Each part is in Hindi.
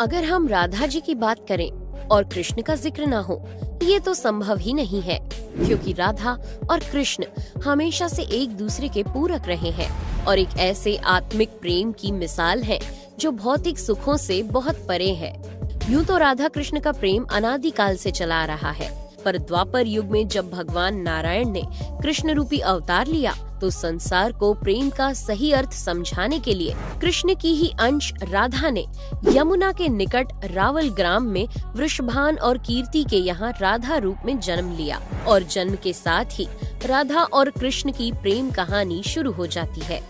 अगर हम राधा जी की बात करें और कृष्ण का जिक्र ना हो, ये तो संभव ही नहीं है, क्योंकि राधा और कृष्ण हमेशा से एक दूसरे के पूरक रहे हैं और एक ऐसे आत्मिक प्रेम की मिसाल है जो भौतिक सुखों से बहुत परे है। यूं तो राधा कृष्ण का प्रेम अनादिकाल से चला आ रहा है, पर द्वापर युग में जब भगवान नारायण ने कृष्ण रूपी अवतार लिया तो संसार को प्रेम का सही अर्थ समझाने के लिए कृष्ण की ही अंश राधा ने यमुना के निकट रावल ग्राम में वृषभान और कीर्ति के यहाँ राधा रूप में जन्म लिया और जन्म के साथ ही राधा और कृष्ण की प्रेम कहानी शुरू हो जाती है।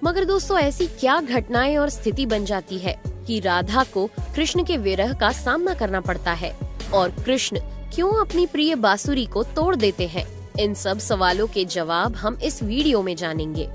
मगर दोस्तों, ऐसी क्या घटनाएं और स्थिति बन जाती है कि राधा को कृष्ण के विरह का सामना करना पड़ता है और कृष्ण क्यों अपनी प्रिय बांसुरी को तोड़ देते हैं? इन सब सवालों के जवाब हम इस वीडियो में जानेंगे।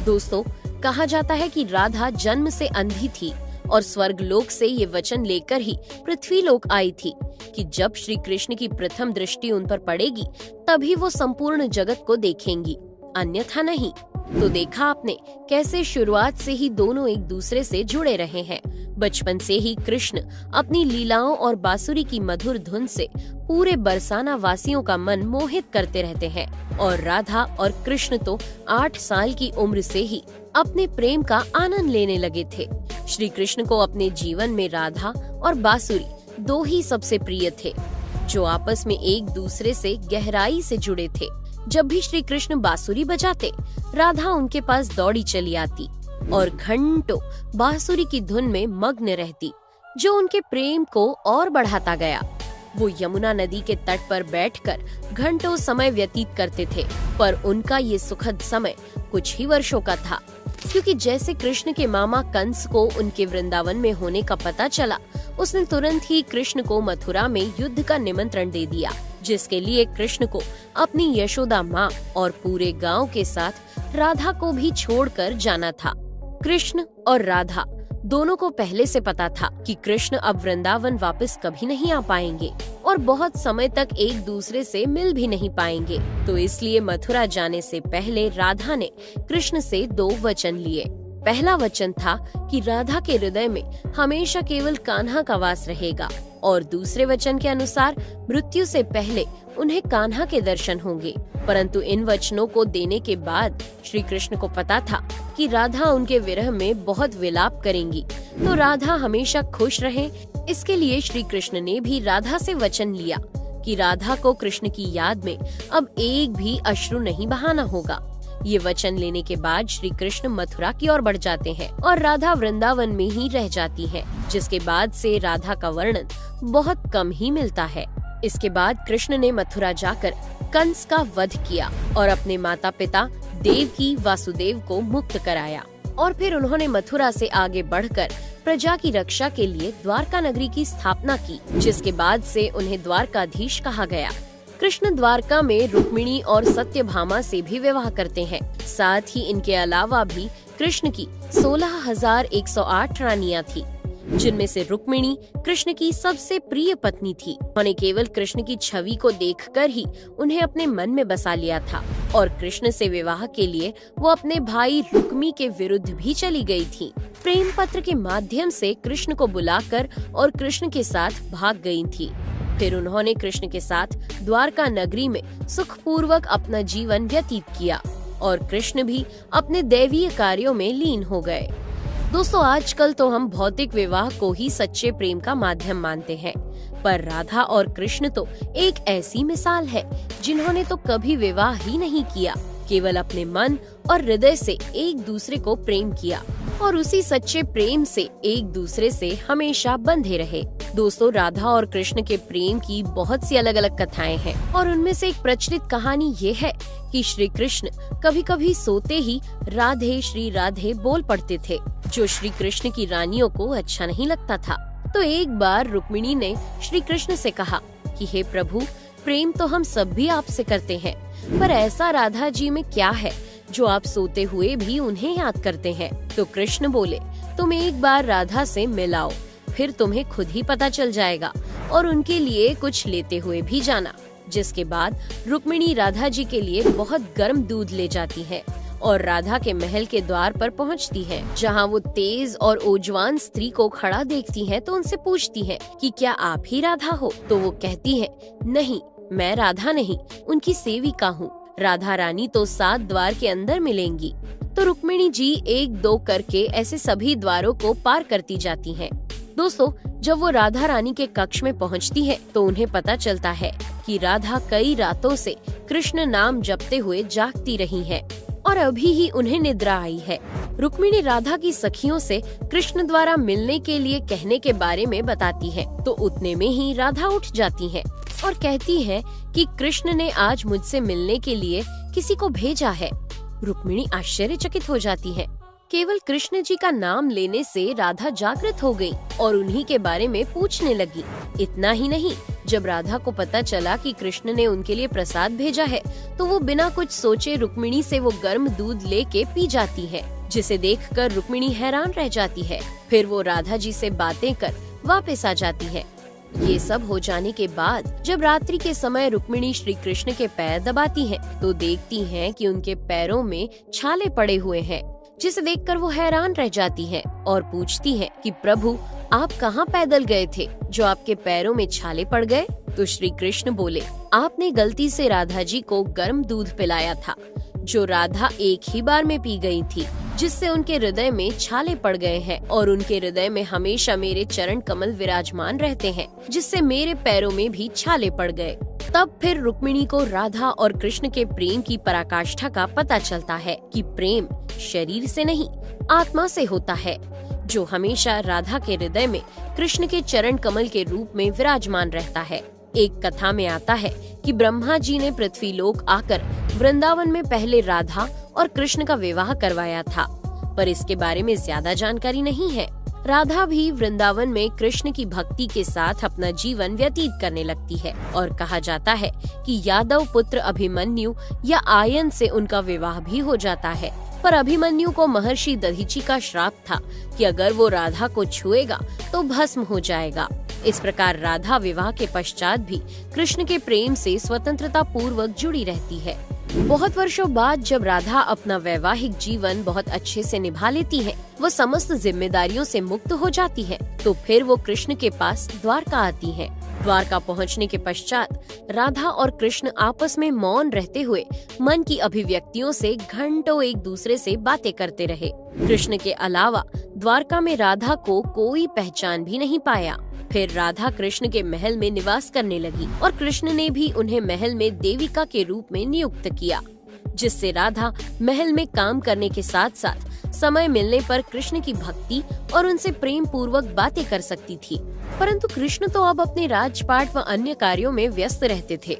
दोस्तों, कहा जाता है कि राधा जन्म से अंधी थी और स्वर्ग लोक से ये वचन लेकर ही पृथ्वी लोक आई थी कि जब श्री कृष्ण की प्रथम दृष्टि उन पर पड़ेगी तभी वो संपूर्ण जगत को देखेंगी, अन्यथा नहीं। तो देखा आपने कैसे शुरुआत से ही दोनों एक दूसरे से जुड़े रहे हैं। बचपन से ही कृष्ण अपनी लीलाओं और बांसुरी की मधुर धुन से पूरे बरसाना वासियों का मन मोहित करते रहते हैं और राधा और कृष्ण तो 8 साल की उम्र से ही अपने प्रेम का आनंद लेने लगे थे। श्री कृष्ण को अपने जीवन में राधा और बांसुरी दो ही सबसे प्रिय थे, जो आपस में एक दूसरे से गहराई से जुड़े थे। जब भी श्री कृष्ण बांसुरी बजाते, राधा उनके पास दौड़ी चली आती और घंटों बांसुरी की धुन में मग्न रहती, जो उनके प्रेम को और बढ़ाता गया। वो यमुना नदी के तट पर बैठकर घंटों समय व्यतीत करते थे, पर उनका ये सुखद समय कुछ ही वर्षों का था, क्योंकि जैसे कृष्ण के मामा कंस को उनके वृंदावन में होने का पता चला, उसने तुरंत ही कृष्ण को मथुरा में युद्ध का निमंत्रण दे दिया, जिसके लिए कृष्ण को अपनी यशोदा माँ और पूरे गांव के साथ राधा को भी छोड़कर जाना था। कृष्ण और राधा दोनों को पहले से पता था कि कृष्ण अब वृंदावन वापस कभी नहीं आ पाएंगे और बहुत समय तक एक दूसरे से मिल भी नहीं पाएंगे, तो इसलिए मथुरा जाने से पहले राधा ने कृष्ण से 2 वचन लिए। पहला वचन था कि राधा के हृदय में हमेशा केवल कान्हा का वास रहेगा और दूसरे वचन के अनुसार मृत्यु से पहले उन्हें कान्हा के दर्शन होंगे। परंतु इन वचनों को देने के बाद श्री कृष्ण को पता था कि राधा उनके विरह में बहुत विलाप करेंगी, तो राधा हमेशा खुश रहे, इसके लिए श्री कृष्ण ने भी राधा से वचन लिया कि राधा को कृष्ण की याद में अब एक भी अश्रु नहीं बहाना होगा। ये वचन लेने के बाद श्री कृष्ण मथुरा की ओर बढ़ जाते हैं और राधा वृंदावन में ही रह जाती है, जिसके बाद से राधा का वर्णन बहुत कम ही मिलता है। इसके बाद कृष्ण ने मथुरा जाकर कंस का वध किया और अपने माता पिता देवकी वासुदेव को मुक्त कराया और फिर उन्होंने मथुरा से आगे बढ़कर प्रजा की रक्षा के लिए द्वारका नगरी की स्थापना की, जिसके बाद से उन्हें द्वारकाधीश कहा गया। कृष्ण द्वारका में रुक्मिणी और सत्यभामा से भी विवाह करते हैं। साथ ही इनके अलावा भी कृष्ण की 16,108 रानियां थी, जिनमें से रुक्मिणी कृष्ण की सबसे प्रिय पत्नी थी। उन्होंने केवल कृष्ण की छवि को देखकर ही उन्हें अपने मन में बसा लिया था और कृष्ण से विवाह के लिए वो अपने भाई रुक्मी के विरुद्ध भी चली गई थी। प्रेम पत्र के माध्यम से कृष्ण को बुलाकर और कृष्ण के साथ भाग गई थी। फिर उन्होंने कृष्ण के साथ द्वारका नगरी में सुखपूर्वक अपना जीवन व्यतीत किया और कृष्ण भी अपने दैवीय कार्यों में लीन हो गए। दोस्तों, आजकल तो हम भौतिक विवाह को ही सच्चे प्रेम का माध्यम मानते हैं, पर राधा और कृष्ण तो एक ऐसी मिसाल है जिन्होंने तो कभी विवाह ही नहीं किया, केवल अपने मन और हृदय से एक दूसरे को प्रेम किया और उसी सच्चे प्रेम से एक दूसरे से हमेशा बंधे रहे। दोस्तों, राधा और कृष्ण के प्रेम की बहुत सी अलग अलग कथाएं हैं और उनमें से एक प्रचलित कहानी ये है कि श्री कृष्ण कभी कभी सोते ही राधे श्री राधे बोल पड़ते थे, जो श्री कृष्ण की रानियों को अच्छा नहीं लगता था। तो एक बार रुक्मिणी ने श्री कृष्ण से कहा कि हे प्रभु, प्रेम तो हम सब भी आपसे करते हैं, पर ऐसा राधा जी में क्या है जो आप सोते हुए भी उन्हें याद करते हैं? तो कृष्ण बोले, तुम एक बार राधा से मिलाओ, फिर तुम्हें खुद ही पता चल जाएगा और उनके लिए कुछ लेते हुए भी जाना। जिसके बाद रुक्मिणी राधा जी के लिए बहुत गर्म दूध ले जाती है और राधा के महल के द्वार पर पहुंचती हैं, जहां वो तेज और ओजवान स्त्री को खड़ा देखती हैं, तो उनसे पूछती हैं कि क्या आप ही राधा हो? तो वो कहती है, नहीं, मैं राधा नहीं, उनकी सेविका हूँ। राधा रानी तो 7 द्वार के अंदर मिलेंगी। तो रुक्मिणी जी 1-2 करके ऐसे सभी द्वारों को पार करती जाती हैं। दोस्तों, जब वो राधा रानी के कक्ष में पहुंचती है तो उन्हें पता चलता है कि राधा कई रातों से कृष्ण नाम जपते हुए जागती रही है और अभी ही उन्हें निद्रा आई है। रुक्मिणी राधा की सखियों से कृष्ण द्वारा मिलने के लिए कहने के बारे में बताती है, तो उतने में ही राधा उठ जाती है और कहती है कि कृष्ण ने आज मुझसे मिलने के लिए किसी को भेजा है। रुक्मिणी आश्चर्यचकित हो जाती है। केवल कृष्ण जी का नाम लेने से राधा जागृत हो गई और उन्हीं के बारे में पूछने लगी। इतना ही नहीं, जब राधा को पता चला कि कृष्ण ने उनके लिए प्रसाद भेजा है, तो वो बिना कुछ सोचे रुक्मिणी से वो गर्म दूध लेके पी जाती है, जिसे देखकर रुक्मिणी हैरान रह जाती है। फिर वो राधा जी से बातें कर वापस आ जाती है। ये सब हो जाने के बाद जब रात्रि के समय रुक्मिणी श्री कृष्ण के पैर दबाती है, तो देखती है कि उनके पैरों में छाले पड़े हुए हैं, जिसे देखकर वो हैरान रह जाती है और पूछती है कि प्रभु, आप कहाँ पैदल गए थे जो आपके पैरों में छाले पड़ गए? तो श्री कृष्ण बोले, आपने गलती से राधा जी को गर्म दूध पिलाया था, जो राधा एक ही बार में पी गई थी, जिससे उनके हृदय में छाले पड़ गए हैं और उनके हृदय में हमेशा मेरे चरण कमल विराजमान रहते हैं, जिससे मेरे पैरों में भी छाले पड़ गए। तब फिर रुक्मिणी को राधा और कृष्ण के प्रेम की पराकाष्ठा का पता चलता है कि प्रेम शरीर से नहीं, आत्मा से होता है, जो हमेशा राधा के हृदय में कृष्ण के चरण कमल के रूप में विराजमान रहता है। एक कथा में आता है कि ब्रह्मा जी ने पृथ्वी लोक आकर वृंदावन में पहले राधा और कृष्ण का विवाह करवाया था, पर इसके बारे में ज्यादा जानकारी नहीं है। राधा भी वृंदावन में कृष्ण की भक्ति के साथ अपना जीवन व्यतीत करने लगती है और कहा जाता है कि यादव पुत्र अभिमन्यु या आयन से उनका विवाह भी हो जाता है। पर अभिमन्यु को महर्षि दधीची का श्राप था कि अगर वो राधा को छुएगा तो भस्म हो जाएगा। इस प्रकार राधा विवाह के पश्चात भी कृष्ण के प्रेम से स्वतंत्रता पूर्वक जुड़ी रहती है। बहुत वर्षों बाद जब राधा अपना वैवाहिक जीवन बहुत अच्छे से निभा लेती है, वो समस्त जिम्मेदारियों से मुक्त हो जाती है, तो फिर वो कृष्ण के पास द्वारका आती है। द्वारका पहुंचने के पश्चात राधा और कृष्ण आपस में मौन रहते हुए मन की अभिव्यक्तियों से घंटों एक दूसरे से बातें करते रहे। कृष्ण के अलावा द्वारका में राधा को कोई पहचान भी नहीं पाया। फिर राधा कृष्ण के महल में निवास करने लगी और कृष्ण ने भी उन्हें महल में देविका के रूप में नियुक्त किया, जिससे राधा महल में काम करने के साथ साथ समय मिलने पर कृष्ण की भक्ति और उनसे प्रेम पूर्वक बातें कर सकती थी। परंतु कृष्ण तो अब अपने राजपाट व अन्य कार्यों में व्यस्त रहते थे।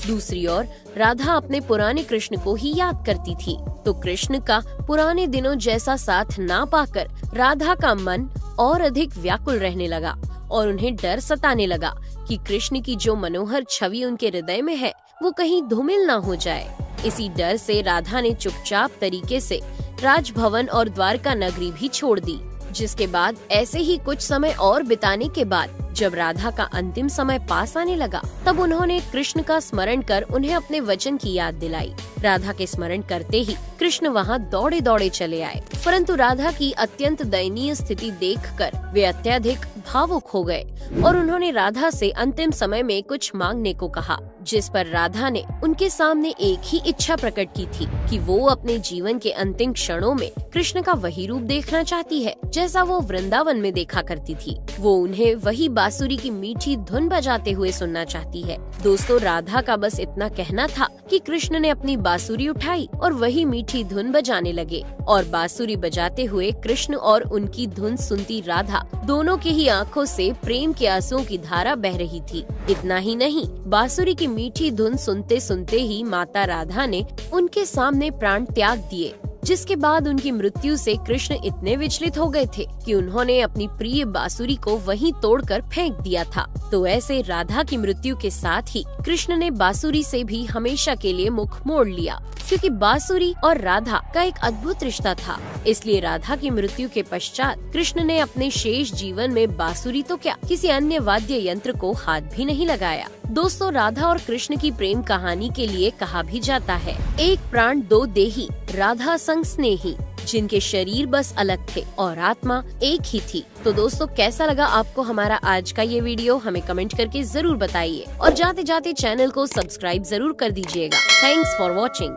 दूसरी ओर राधा अपने पुराने कृष्ण को ही याद करती थी, तो कृष्ण का पुराने दिनों जैसा साथ ना पाकर राधा का मन और अधिक व्याकुल रहने लगा और उन्हें डर सताने लगा कि कृष्ण की जो मनोहर छवि उनके हृदय में है वो कहीं धूमिल ना हो जाए। इसी डर से राधा ने चुपचाप तरीके से राजभवन और द्वारका नगरी भी छोड़ दी। जिसके बाद ऐसे ही कुछ समय और बिताने के बाद जब राधा का अंतिम समय पास आने लगा, तब उन्होंने कृष्ण का स्मरण कर उन्हें अपने वचन की याद दिलाई। राधा के स्मरण करते ही कृष्ण वहाँ दौड़े दौड़े चले आए, परंतु राधा की अत्यंत दयनीय स्थिति देखकर वे अत्यधिक भावुक हो गए और उन्होंने राधा से अंतिम समय में कुछ मांगने को कहा, जिस पर राधा ने उनके सामने एक ही इच्छा प्रकट की थी कि वो अपने जीवन के अंतिम क्षणों में कृष्ण का वही रूप देखना चाहती है जैसा वो वृंदावन में देखा करती थी। वो उन्हें वही बांसुरी की मीठी धुन बजाते हुए सुनना चाहती है। दोस्तों, राधा का बस इतना कहना था कि कृष्ण ने अपनी बांसुरी उठाई और वही मीठी धुन बजाने लगे और बांसुरी बजाते हुए कृष्ण और उनकी धुन सुनती राधा दोनों की ही आंखों से प्रेम के आंसुओं की धारा बह रही थी। इतना ही नहीं, बांसुरी की मीठी धुन सुनते सुनते ही माता राधा ने उनके सामने प्राण त्याग दिए, जिसके बाद उनकी मृत्यु से कृष्ण इतने विचलित हो गए थे कि उन्होंने अपनी प्रिय बांसुरी को वहीं तोड़कर फेंक दिया था। तो ऐसे राधा की मृत्यु के साथ ही कृष्ण ने बांसुरी से भी हमेशा के लिए मुख मोड़ लिया। क्योंकि बांसुरी और राधा का एक अद्भुत रिश्ता था। इसलिए राधा की मृत्यु के पश्चात कृष्ण ने अपने शेष जीवन में बांसुरी तो क्या किसी अन्य वाद्य यंत्र को हाथ भी नहीं लगाया। दोस्तों, राधा और कृष्ण की प्रेम कहानी के लिए कहा भी जाता है, एक प्राण दो देही, राधा संग स्नेही, जिनके शरीर बस अलग थे और आत्मा एक ही थी। तो दोस्तों, कैसा लगा आपको हमारा आज का ये वीडियो, हमें कमेंट करके जरूर बताइए और जाते जाते चैनल को सब्सक्राइब जरूर कर दीजिएगा। Thanks for watching.